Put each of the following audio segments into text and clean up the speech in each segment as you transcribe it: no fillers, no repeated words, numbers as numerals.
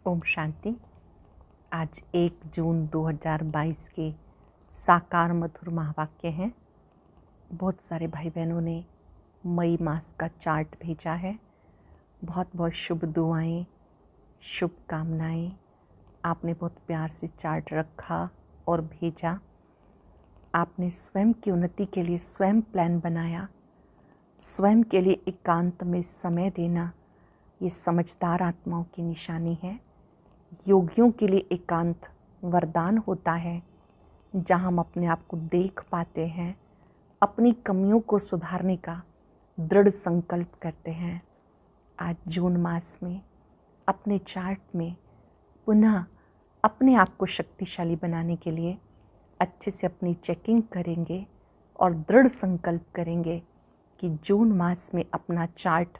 ओम शांति। आज 1 जून 2022 के साकार मधुर महावाक्य हैं। बहुत सारे भाई बहनों ने मई मास का चार्ट भेजा है। बहुत बहुत शुभ दुआएं, शुभकामनाएं। आपने बहुत प्यार से चार्ट रखा और भेजा। आपने स्वयं की उन्नति के लिए स्वयं प्लान बनाया। स्वयं के लिए एकांत में समय देना ये समझदार आत्माओं की निशानी है। योगियों के लिए एकांत वरदान होता है, जहाँ हम अपने आप को देख पाते हैं, अपनी कमियों को सुधारने का दृढ़ संकल्प करते हैं। आज जून मास में अपने चार्ट में पुनः अपने आप को शक्तिशाली बनाने के लिए अच्छे से अपनी चेकिंग करेंगे और दृढ़ संकल्प करेंगे कि जून मास में अपना चार्ट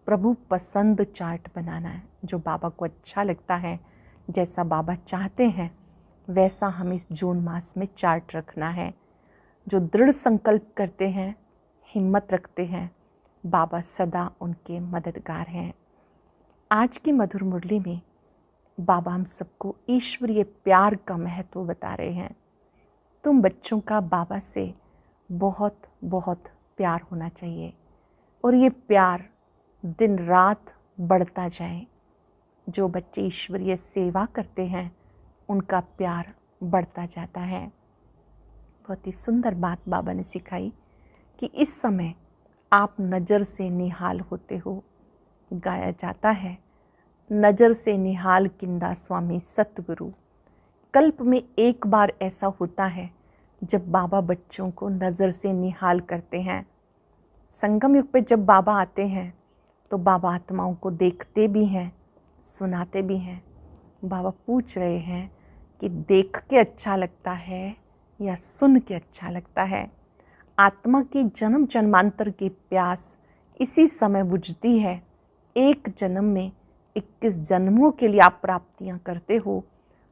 प्रभु पसंद चार्ट बनाना है, जो बाबा को अच्छा लगता है, जैसा बाबा चाहते हैं वैसा हम इस जून मास में चार्ट रखना है। जो दृढ़ संकल्प करते हैं, हिम्मत रखते हैं, बाबा सदा उनके मददगार हैं। आज की मधुर मुरली में बाबा हम सबको ईश्वरीय प्यार का महत्व बता रहे हैं। तुम बच्चों का बाबा से बहुत बहुत प्यार होना चाहिए और ये प्यार दिन रात बढ़ता जाए। जो बच्चे ईश्वरीय सेवा करते हैं उनका प्यार बढ़ता जाता है। बहुत ही सुंदर बात बाबा ने सिखाई कि इस समय आप नज़र से निहाल होते हो। गाया जाता है, नज़र से निहाल किंदा स्वामी सतगुरु। कल्प में एक बार ऐसा होता है जब बाबा बच्चों को नज़र से निहाल करते हैं। संगम युग पे जब बाबा आते हैं तो बाबा आत्माओं को देखते भी हैं, सुनाते भी हैं। बाबा पूछ रहे हैं कि देख के अच्छा लगता है या सुन के अच्छा लगता है। आत्मा की जन्म जन्मांतर की प्यास इसी समय बुझती है। एक जन्म में 21 जन्मों के लिए आप प्राप्तियां करते हो।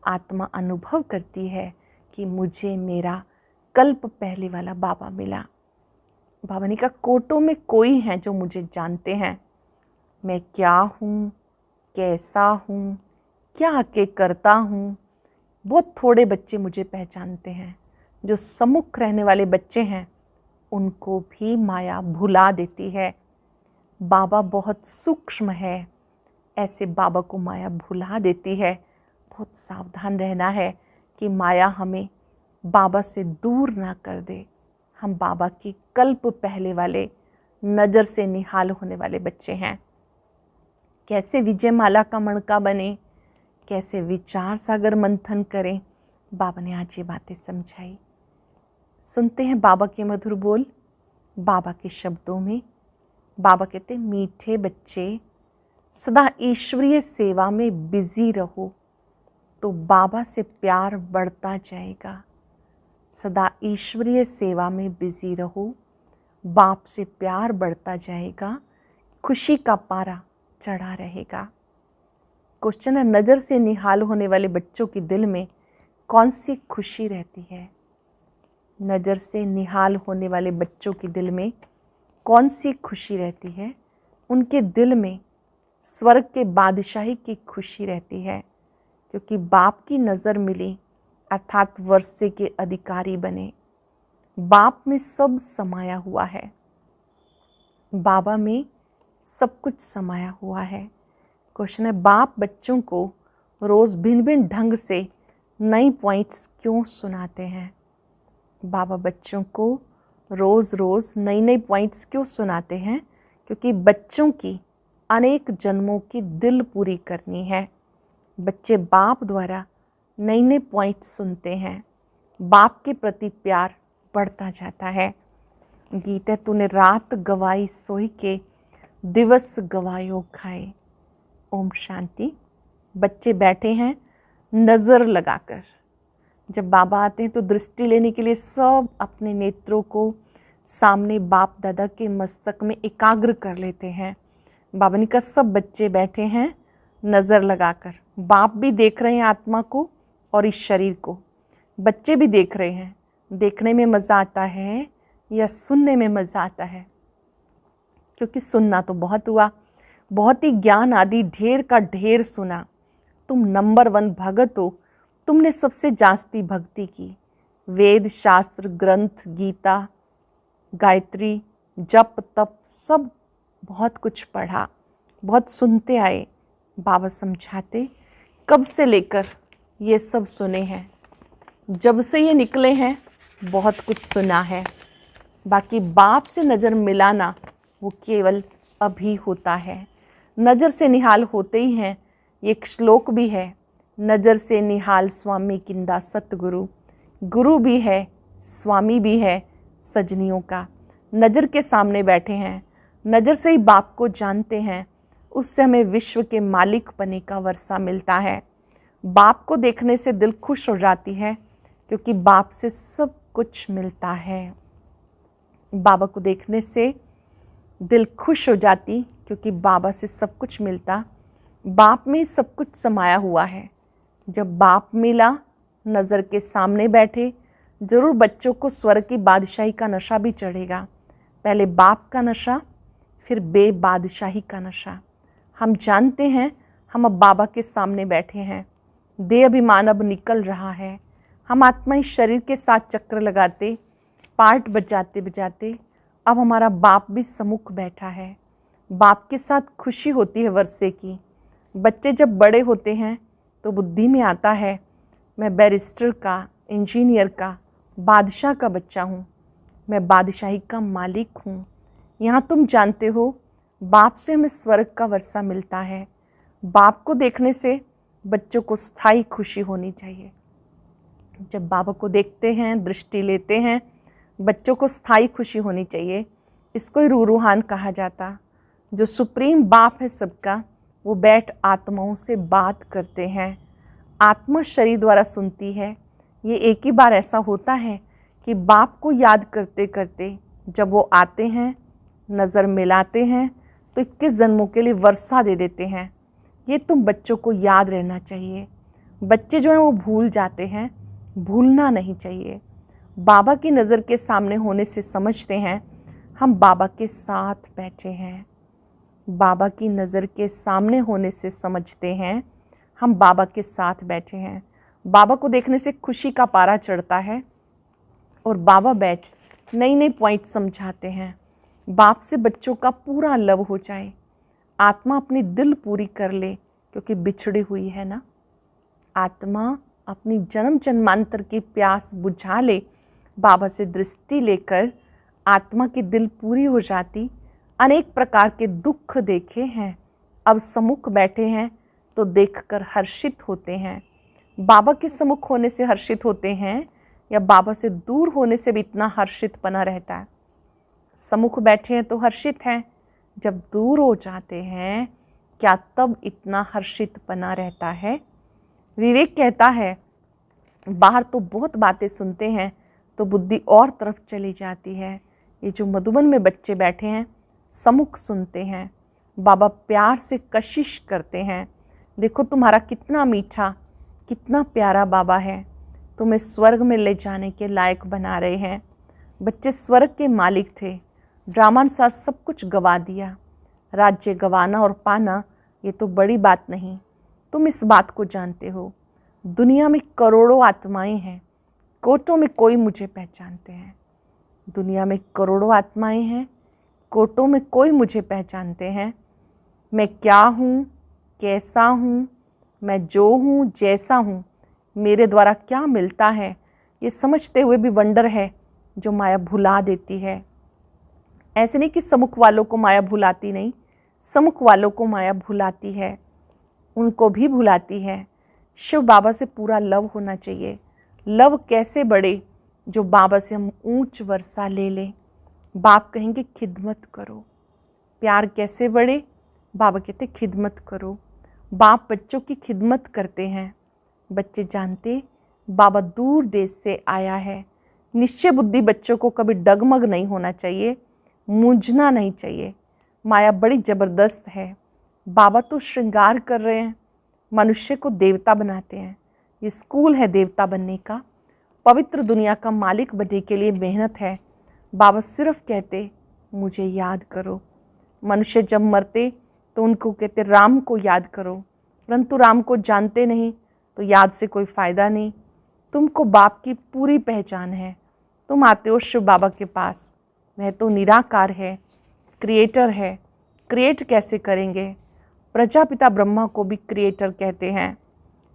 आत्मा अनुभव करती है कि मुझे मेरा कल्प पहले वाला बाबा मिला। बाबा ने कहा, कोटों में कोई है जो मुझे जानते हैं। मैं क्या हूँ, कैसा हूँ, क्या आके करता हूँ, बहुत थोड़े बच्चे मुझे पहचानते हैं। जो सम्मुख रहने वाले बच्चे हैं उनको भी माया भुला देती है। बाबा बहुत सूक्ष्म है, ऐसे बाबा को माया भुला देती है। बहुत सावधान रहना है कि माया हमें बाबा से दूर ना कर दे। हम बाबा की कल्प पहले वाले नज़र से निहाल होने वाले बच्चे हैं। कैसे विजय माला का मणका बने, कैसे विचार सागर मंथन करें, बाबा ने आज ये बातें समझाई। सुनते हैं बाबा के मधुर बोल। बाबा के शब्दों में बाबा कहते, मीठे बच्चे सदा ईश्वरीय सेवा में बिजी रहो तो बाबा से प्यार बढ़ता जाएगा। सदा ईश्वरीय सेवा में बिजी रहो, बाप से प्यार बढ़ता जाएगा, खुशी का पारा चढ़ा रहेगा। क्वेश्चन है, नज़र से निहाल होने वाले बच्चों के दिल में कौन सी खुशी रहती है? नज़र से निहाल होने वाले बच्चों के दिल में कौन सी खुशी रहती है? उनके दिल में स्वर्ग के बादशाही की खुशी रहती है, क्योंकि बाप की नज़र मिली अर्थात वर्षे के अधिकारी बने। बाप में सब समाया हुआ है, बाबा में सब कुछ समाया हुआ है। क्वेश्चन है, बाप बच्चों को रोज़ भिन्न भिन्न ढंग से नई पॉइंट्स क्यों सुनाते हैं? बाबा बच्चों को रोज़ रोज़ नई नई पॉइंट्स क्यों सुनाते हैं? क्योंकि बच्चों की अनेक जन्मों की दिल पूरी करनी है। बच्चे बाप द्वारा नई नई पॉइंट्स सुनते हैं। बाप के प्रति प्यार बढ़ता जाता है। गीत है, तूने रात गवाई सोई के दिवस गवायो खाए। ओम शांति। बच्चे बैठे हैं नज़र लगाकर। जब बाबा आते हैं तो दृष्टि लेने के लिए सब अपने नेत्रों को सामने बाप दादा के मस्तक में एकाग्र कर लेते हैं। बाबा ने कहा, सब बच्चे बैठे हैं नज़र लगाकर। बाप भी देख रहे हैं आत्मा को और इस शरीर को। बच्चे भी देख रहे हैं। देखने में मज़ा आता है या सुनने में मज़ा आता है? क्योंकि सुनना तो बहुत हुआ, बहुत ही ज्ञान आदि ढेर का ढेर सुना, तुम नंबर 1 भगत हो, तुमने सबसे जास्ती भक्ति की। वेद शास्त्र ग्रंथ गीता गायत्री जप तप सब बहुत कुछ पढ़ा, बहुत सुनते आए। बाबा समझाते कब से लेकर ये सब सुने हैं, जब से ये निकले हैं बहुत कुछ सुना है। बाकी बाप से नज़र मिलाना वो केवल अभी होता है। नज़र से निहाल होते ही हैं। एक श्लोक भी है, नज़र से निहाल स्वामी किंदा सतगुरु। गुरु भी है, स्वामी भी है सजनियों का। नज़र के सामने बैठे हैं, नज़र से ही बाप को जानते हैं, उससे हमें विश्व के मालिक पने का वर्षा मिलता है। बाप को देखने से दिल खुश हो जाती है, क्योंकि बाप से सब कुछ मिलता है। बाबा को देखने से दिल खुश हो जाती, क्योंकि बाबा से सब कुछ मिलता। बाप में सब कुछ समाया हुआ है। जब बाप मिला, नज़र के सामने बैठे, ज़रूर बच्चों को स्वर्ग की बादशाही का नशा भी चढ़ेगा। पहले बाप का नशा, फिर बादशाही का नशा। हम जानते हैं हम अब बाबा के सामने बैठे हैं। देह अभिमान अब निकल रहा है। हम आत्मा इस शरीर के साथ चक्र लगाते, पार्ट बजाते बजाते अब हमारा बाप भी सम्मुख बैठा है। बाप के साथ खुशी होती है वर्षे की। बच्चे जब बड़े होते हैं तो बुद्धि में आता है, मैं बैरिस्टर का, इंजीनियर का, बादशाह का बच्चा हूँ, मैं बादशाही का मालिक हूँ। यहाँ तुम जानते हो बाप से हमें स्वर्ग का वर्षा मिलता है। बाप को देखने से बच्चों को स्थायी खुशी होनी चाहिए। जब बाबा को देखते हैं, दृष्टि लेते हैं, बच्चों को स्थायी खुशी होनी चाहिए। इसको ही रूहान कहा जाता। जो सुप्रीम बाप है सबका, वो बैठ आत्माओं से बात करते हैं। आत्मा शरीर द्वारा सुनती है। ये एक ही बार ऐसा होता है कि बाप को याद करते करते जब वो आते हैं, नज़र मिलाते हैं, तो 21 जन्मों के लिए वर्षा दे देते हैं। ये तुम बच्चों को याद रहना चाहिए। बच्चे जो हैं वो भूल जाते हैं, भूलना नहीं चाहिए। बाबा की नज़र के सामने होने से समझते हैं हम बाबा के साथ बैठे हैं। बाबा की नज़र के सामने होने से समझते हैं हम बाबा के साथ बैठे हैं। बाबा को देखने से खुशी का पारा चढ़ता है और बाबा बैठ नई नई पॉइंट समझाते हैं। बाप से बच्चों का पूरा लव हो जाए, आत्मा अपनी दिल पूरी कर ले, क्योंकि बिछड़ी हुई है ना। आत्मा अपनी जन्म जन्मांतर की प्यास बुझा ले, बाबा से दृष्टि लेकर आत्मा की दिल पूरी हो जाती। अनेक प्रकार के दुख देखे हैं, अब सम्मुख बैठे हैं तो देखकर हर्षित होते हैं। बाबा के सम्मुख होने से हर्षित होते हैं या बाबा से दूर होने से भी इतना हर्षितपना रहता है? सम्मुख बैठे हैं तो हर्षित हैं, जब दूर हो जाते हैं क्या तब इतना हर्षितपना रहता है? विवेक कहता है बाहर तो बहुत बातें सुनते हैं तो बुद्धि और तरफ चली जाती है। ये जो मधुबन में बच्चे बैठे हैं सम्मुख सुनते हैं, बाबा प्यार से कशिश करते हैं। देखो तुम्हारा कितना मीठा, कितना प्यारा बाबा है, तुम्हें स्वर्ग में ले जाने के लायक बना रहे हैं। बच्चे स्वर्ग के मालिक थे, ड्रामानुसार सब कुछ गवा दिया। राज्य गवाना और पाना ये तो बड़ी बात नहीं, तुम इस बात को जानते हो। दुनिया में करोड़ों आत्माएं हैं, कोटों में कोई मुझे पहचानते हैं। दुनिया में करोड़ों आत्माएं हैं, कोटों में कोई मुझे पहचानते हैं। मैं क्या हूँ, कैसा हूँ, मैं जो हूँ, जैसा हूँ, मेरे द्वारा क्या मिलता है, ये समझते हुए भी वंडर है जो माया भुला देती है। ऐसे नहीं कि सम्मुख वालों को माया भुलाती नहीं, सम्मुख वालों को माया भुलाती है, उनको भी भुलाती है। शिव बाबा से पूरा लव होना चाहिए। लव कैसे बढ़े? जो बाबा से हम ऊंच वर्षा ले लें। बाप कहेंगे खिदमत करो। प्यार कैसे बढ़े? बाबा कहते खिदमत करो। बाप बच्चों की खिदमत करते हैं। बच्चे जानते बाबा दूर देश से आया है। निश्चय बुद्धि बच्चों को कभी डगमग नहीं होना चाहिए, मूंझना नहीं चाहिए। माया बड़ी ज़बरदस्त है। बाबा तो श्रृंगार कर रहे हैं, मनुष्य को देवता बनाते हैं। ये स्कूल है देवता बनने का, पवित्र दुनिया का मालिक बनने के लिए मेहनत है। बाबा सिर्फ कहते मुझे याद करो। मनुष्य जब मरते तो उनको कहते राम को याद करो। परंतु राम को जानते नहीं तो याद से कोई फ़ायदा नहीं। तुमको बाप की पूरी पहचान है, तुम आते हो शिव बाबा के पास। वह तो निराकार है, क्रिएटर है। क्रिएट कैसे करेंगे? प्रजापिता ब्रह्मा को भी क्रिएटर कहते हैं।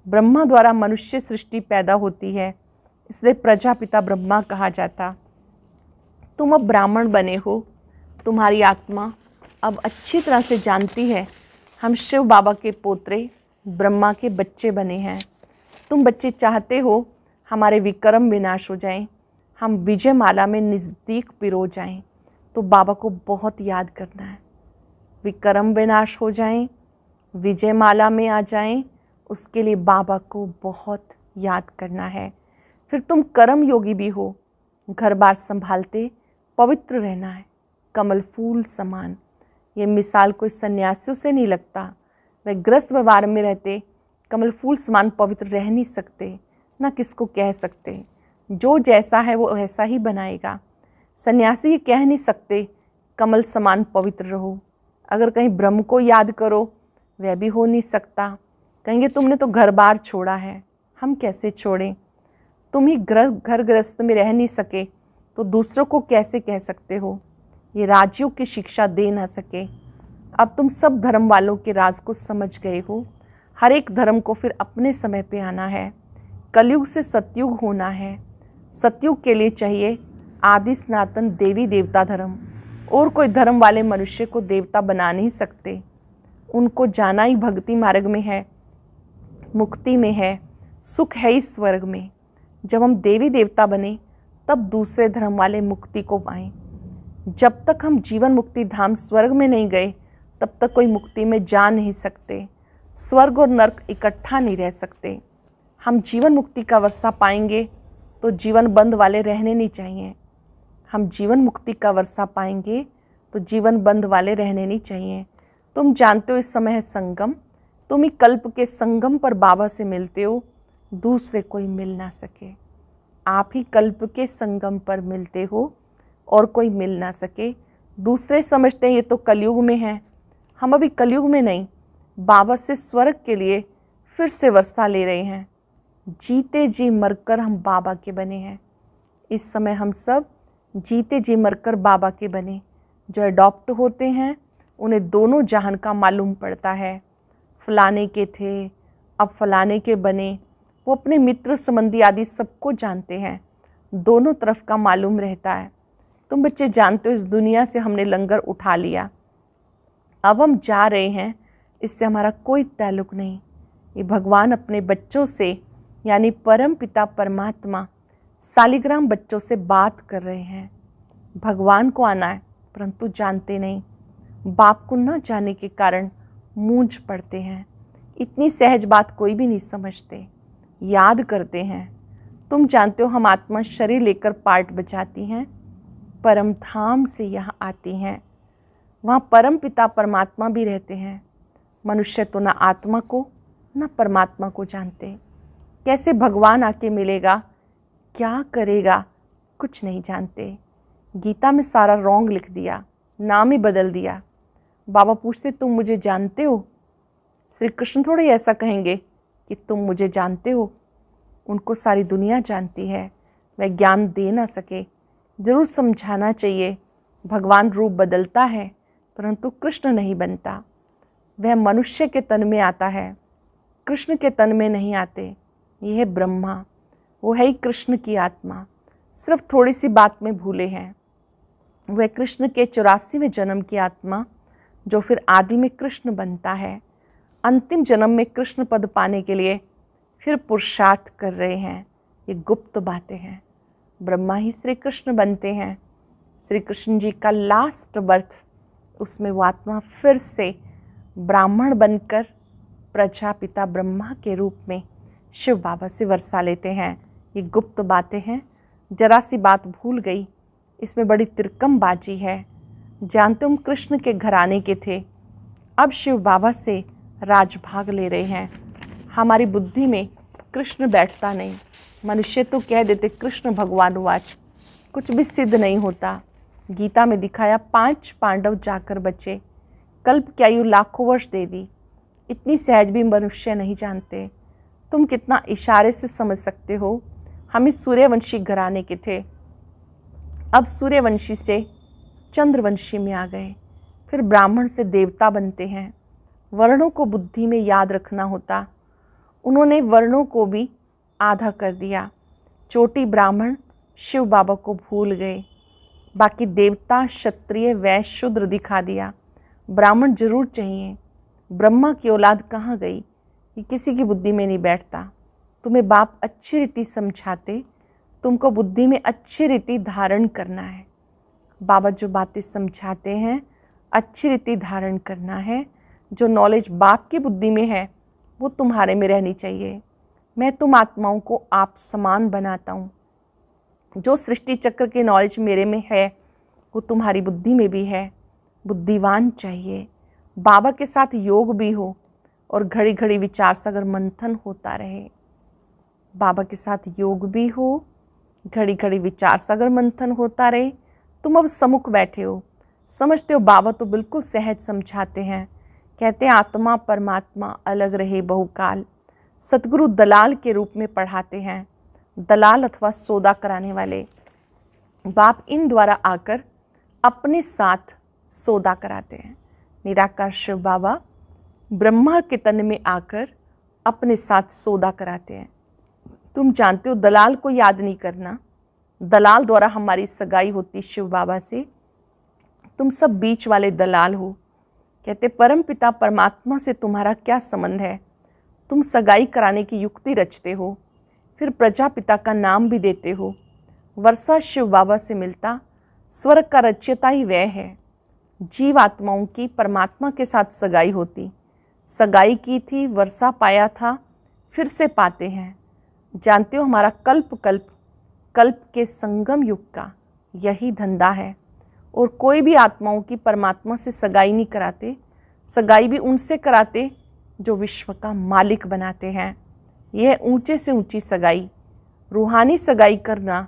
ब्रह्मा द्वारा मनुष्य सृष्टि पैदा होती है, इसलिए प्रजापिता ब्रह्मा कहा जाता। तुम अब ब्राह्मण बने हो, तुम्हारी आत्मा अब अच्छी तरह से जानती है हम शिव बाबा के पोतरे ब्रह्मा के बच्चे बने हैं। तुम बच्चे चाहते हो हमारे विक्रम विनाश हो जाएं, हम विजय माला में नज़दीक पिरो जाएं। तो बाबा को बहुत याद करना है। विक्रम विनाश हो जाएं, विजय माला में आ जाएं, उसके लिए बाबा को बहुत याद करना है। फिर तुम कर्म योगी भी हो, घर बार संभालते पवित्र रहना है, कमल फूल समान। ये मिसाल कोई सन्यासियों से नहीं लगता। वे ग्रस्त व्यवहार में रहते कमल फूल समान पवित्र रह नहीं सकते, ना किसको कह सकते। जो जैसा है वो वैसा ही बनाएगा। सन्यासी ये कह नहीं सकते कमल समान पवित्र रहो। अगर कहीं ब्रह्म को याद करो, वह भी हो नहीं सकता। कहेंगे तुमने तो घर बार छोड़ा है, हम कैसे छोड़ें? तुम ही घर गृहस्थ में रह नहीं सके तो दूसरों को कैसे कह सकते हो? ये राजयोग की शिक्षा दे ना सके। अब तुम सब धर्म वालों के राज को समझ गए हो। हर एक धर्म को फिर अपने समय पे आना है। कलयुग से सतयुग होना है। सतयुग के लिए चाहिए आदि सनातन देवी देवता धर्म। और कोई धर्म वाले मनुष्य को देवता बना नहीं सकते। उनको जाना ही भक्ति मार्ग में है, मुक्ति में है, सुख है इस स्वर्ग में। जब हम देवी देवता बने तब दूसरे धर्म वाले मुक्ति को पाएं। जब तक हम जीवन मुक्ति धाम स्वर्ग में नहीं गए तब तक कोई मुक्ति में जा नहीं सकते। स्वर्ग और नर्क इकट्ठा नहीं रह सकते। हम जीवन मुक्ति का वर्षा पाएंगे तो जीवन बंद वाले रहने नहीं चाहिए। हम जीवन मुक्ति का वर्षा पाएंगे तो जीवन बंद वाले रहने नहीं चाहिए। तुम जानते हो इस समय है संगम। तुम ही कल्प के संगम पर बाबा से मिलते हो, दूसरे कोई मिल ना सके। आप ही कल्प के संगम पर मिलते हो और कोई मिल ना सके। दूसरे समझते हैं ये तो कलयुग में है। हम अभी कलयुग में नहीं, बाबा से स्वर्ग के लिए फिर से वर्षा ले रहे हैं। जीते जी मरकर हम बाबा के बने हैं। इस समय हम सब जीते जी मरकर बाबा के बने। जो अडॉप्ट होते हैं उन्हें दोनों जहान का मालूम पड़ता है। फलाने के थे, अब फलाने के बने। वो अपने मित्र संबंधी आदि सबको जानते हैं। दोनों तरफ का मालूम रहता है। तुम बच्चे जानते हो इस दुनिया से हमने लंगर उठा लिया, अब हम जा रहे हैं, इससे हमारा कोई ताल्लुक नहीं। ये भगवान अपने बच्चों से यानी परम पिता परमात्मा सालिग्राम बच्चों से बात कर रहे हैं। भगवान को आना है परंतु जानते नहीं। बाप को न जाने के कारण मूंझ पड़ते हैं। इतनी सहज बात कोई भी नहीं समझते, याद करते हैं। तुम जानते हो हम आत्मा शरीर लेकर पार्ट बजाती हैं, परम धाम से यहाँ आती हैं। वहाँ परम पिता परमात्मा भी रहते हैं। मनुष्य तो ना आत्मा को ना परमात्मा को जानते। कैसे भगवान आके मिलेगा, क्या करेगा, कुछ नहीं जानते। गीता में सारा रॉन्ग लिख दिया, नाम ही बदल दिया। बाबा पूछते तुम मुझे जानते हो? श्री कृष्ण थोड़े ऐसा कहेंगे कि तुम मुझे जानते हो। उनको सारी दुनिया जानती है, वह ज्ञान दे ना सके। जरूर समझाना चाहिए। भगवान रूप बदलता है परंतु कृष्ण नहीं बनता। वह मनुष्य के तन में आता है, कृष्ण के तन में नहीं आते। यह है ब्रह्मा, वो है ही कृष्ण की आत्मा। सिर्फ थोड़ी सी बात में भूले हैं। वह कृष्ण के 84वें जन्म की आत्मा जो फिर आदि में कृष्ण बनता है। अंतिम जन्म में कृष्ण पद पाने के लिए फिर पुरुषार्थ कर रहे हैं। ये गुप्त बातें हैं। ब्रह्मा ही श्री कृष्ण बनते हैं। श्री कृष्ण जी का लास्ट बर्थ, उसमें वो आत्मा फिर से ब्राह्मण बनकर प्रजापिता ब्रह्मा के रूप में शिव बाबा से वर्षा लेते हैं। ये गुप्त बातें हैं। जरा सी बात भूल गई, इसमें बड़ी तिरकम बाजी है। जानते हम कृष्ण के घराने के थे, अब शिव बाबा से राजभाग ले रहे हैं। हमारी बुद्धि में कृष्ण बैठता नहीं। मनुष्य तो कह देते कृष्ण भगवान वाच, कुछ भी सिद्ध नहीं होता। गीता में दिखाया 5 पांडव जाकर बचे, कल्प की आयु लाखों वर्ष दे दी। इतनी सहज भी मनुष्य नहीं जानते। तुम कितना इशारे से समझ सकते हो। हम इस सूर्यवंशी घराने के थे, अब सूर्यवंशी से चंद्रवंशी में आ गए, फिर ब्राह्मण से देवता बनते हैं। वर्णों को बुद्धि में याद रखना होता, उन्होंने वर्णों को भी आधा कर दिया। चोटी ब्राह्मण शिव बाबा को भूल गए, बाकी देवता क्षत्रिय वैश्य शूद्र दिखा दिया। ब्राह्मण जरूर चाहिए। ब्रह्मा की औलाद कहाँ गई, ये किसी की बुद्धि में नहीं बैठता। तुम्हें बाप अच्छी रीति समझाते, तुमको बुद्धि में अच्छी रीति धारण करना है। बाबा जो बातें समझाते हैं अच्छी रीति धारण करना है। जो नॉलेज बाप की बुद्धि में है वो तुम्हारे में रहनी चाहिए। मैं तुम आत्माओं को आप समान बनाता हूँ। जो सृष्टि चक्र के नॉलेज मेरे में है वो तुम्हारी बुद्धि में भी है। बुद्धिवान चाहिए। बाबा के साथ योग भी हो और घड़ी घड़ी विचार सागर मंथन होता रहे। बाबा के साथ योग भी हो, घड़ी घड़ी विचार सागर मंथन होता रहे। तुम अब सम्मुख बैठे हो, समझते हो बाबा तो बिल्कुल सहज समझाते हैं। कहते हैं आत्मा परमात्मा अलग रहे बहुकाल। सतगुरु दलाल के रूप में पढ़ाते हैं, दलाल अथवा सौदा कराने वाले। बाप इन द्वारा आकर अपने साथ सौदा कराते हैं। निराकार शिव बाबा ब्रह्मा के तन में आकर अपने साथ सौदा कराते हैं। तुम जानते हो दलाल को याद नहीं करना। दलाल द्वारा हमारी सगाई होती शिव बाबा से। तुम सब बीच वाले दलाल हो। कहते परम पिता परमात्मा से तुम्हारा क्या संबंध है। तुम सगाई कराने की युक्ति रचते हो, फिर प्रजापिता का नाम भी देते हो। वर्षा शिव बाबा से मिलता, स्वर्ग का रचयिता ही वह है। जीव आत्माओं की परमात्मा के साथ सगाई होती। सगाई की थी, वर्षा पाया था, फिर से पाते हैं। जानते हो हमारा कल्प कल्प कल्प के संगम युग का यही धंधा है। और कोई भी आत्माओं की परमात्मा से सगाई नहीं कराते। सगाई भी उनसे कराते जो विश्व का मालिक बनाते हैं। यह ऊंचे से ऊंची सगाई, रूहानी सगाई करना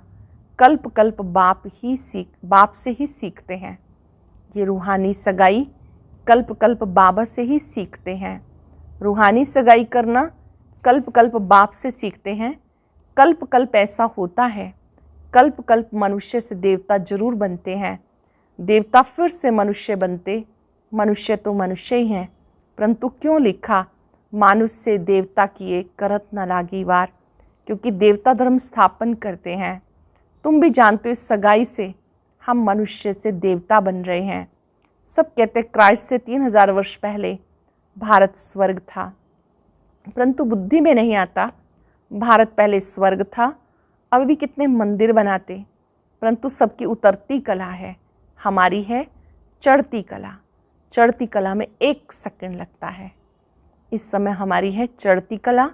कल्प कल्प बाप से ही सीखते हैं। ये रूहानी सगाई कल्प कल्प बाबा से ही सीखते हैं। रूहानी सगाई करना कल्प कल्प बाप से सीखते हैं। कल्प कल्प ऐसा होता है, कल्प कल्प मनुष्य से देवता जरूर बनते हैं, देवता फिर से मनुष्य बनते। मनुष्य तो मनुष्य ही हैं, परंतु क्यों लिखा मानुष से देवता किए करत न लागी वार, क्योंकि देवता धर्म स्थापन करते हैं। तुम भी जानते हो इस सगाई से हम मनुष्य से देवता बन रहे हैं। सब कहते क्राइस्ट से 3000 वर्ष पहले भारत स्वर्ग था, परंतु बुद्धि में नहीं आता भारत पहले स्वर्ग था। अभी भी कितने मंदिर बनाते, परंतु सबकी उतरती कला है, हमारी है चढ़ती कला। चढ़ती कला में 1 सेकंड लगता है। इस समय हमारी है चढ़ती कला,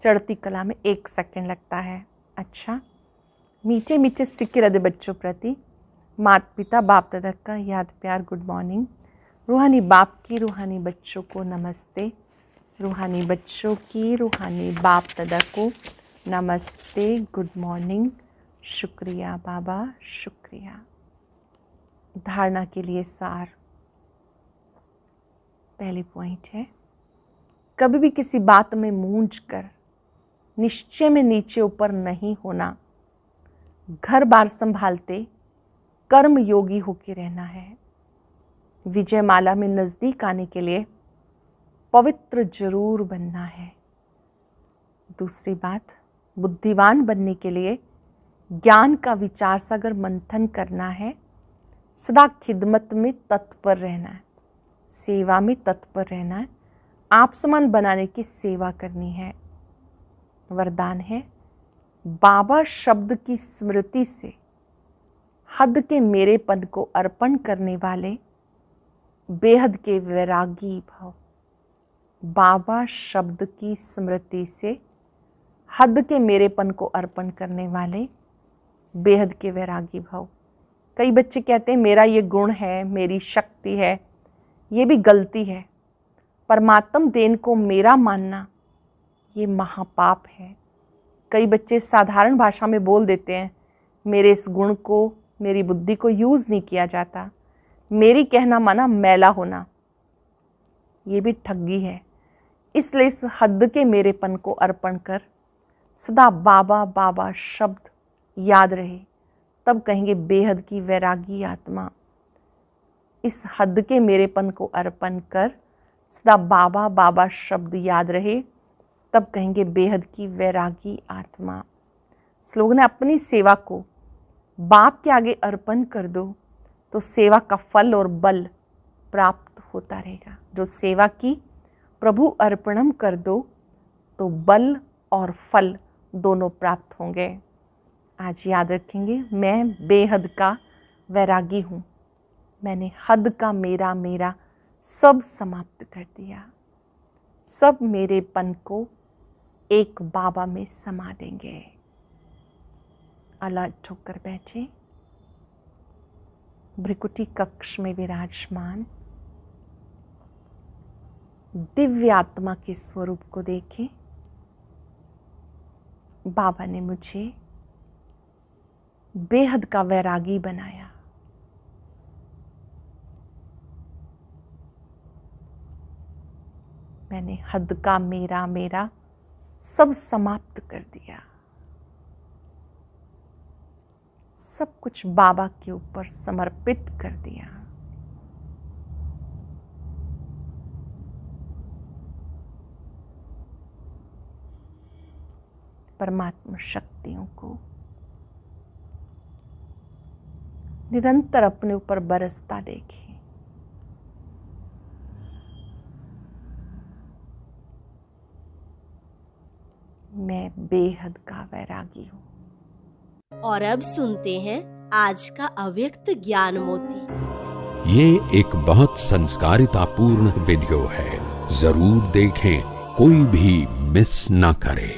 चढ़ती कला में 1 सेकंड लगता है। अच्छा, मीठे मीठे सिक्के रदे बच्चों प्रति माता पिता बाप दादा का याद प्यार गुड मॉर्निंग। रूहानी बाप की रूहानी बच्चों को नमस्ते। रूहानी बच्चों की रूहानी बाप दादा को नमस्ते, गुड मॉर्निंग। शुक्रिया बाबा, शुक्रिया। धारणा के लिए सार। पहले पॉइंट है, कभी भी किसी बात में मूंझ कर निश्चय में नीचे ऊपर नहीं होना। घर बार संभालते कर्म योगी होके रहना है। विजय माला में नजदीक आने के लिए पवित्र जरूर बनना है। दूसरी बात, बुद्धिवान बनने के लिए ज्ञान का विचार सागर मंथन करना है। सदा खिदमत में तत्पर रहना है, सेवा में तत्पर रहना है। आप समान बनाने की सेवा करनी है। वरदान है, बाबा शब्द की स्मृति से हद के मेरेपन को अर्पण करने वाले बेहद के वैरागी भाव। बाबा शब्द की स्मृति से हद के मेरेपन को अर्पण करने वाले बेहद के वैरागी भाव। कई बच्चे कहते हैं मेरा ये गुण है, मेरी शक्ति है। ये भी गलती है। परमात्म देन को मेरा मानना ये महापाप है। कई बच्चे साधारण भाषा में बोल देते हैं मेरे इस गुण को, मेरी बुद्धि को यूज़ नहीं किया जाता। मेरी कहना माना मैला होना, ये भी ठगी है। इसलिए इस हद के मेरेपन को अर्पण कर सदा बाबा बाबा शब्द याद रहे, तब कहेंगे बेहद की वैरागी आत्मा। इस हद के मेरेपन को अर्पण कर सदा बाबा बाबा शब्द याद रहे, तब कहेंगे बेहद की वैरागी आत्मा। स्लोगन है, अपनी सेवा को बाप के आगे अर्पण कर दो तो सेवा का फल और बल प्राप्त होता रहेगा। जो सेवा की प्रभु अर्पणम कर दो तो बल और फल दोनों प्राप्त होंगे। आज याद रखेंगे, मैं बेहद का वैरागी हूँ। मैंने हद का मेरा सब समाप्त कर दिया। सब मेरेपन को एक बाबा में समा देंगे। अलर्ट होकर बैठे, भ्रिकुटी कक्ष में विराजमान दिव्य आत्मा के स्वरूप को देखें। बाबा ने मुझे बेहद का वैरागी बनाया। मैंने हद का मेरा सब समाप्त कर दिया। सब कुछ बाबा के ऊपर समर्पित कर दिया। परमात्मा शक्तियों को निरंतर अपने ऊपर बरसता देखें। मैं बेहद का वैरागी हूं। और अब सुनते हैं आज का अव्यक्त ज्ञान मोती। ये एक बहुत संस्कारितापूर्ण वीडियो है, जरूर देखें, कोई भी मिस ना करे।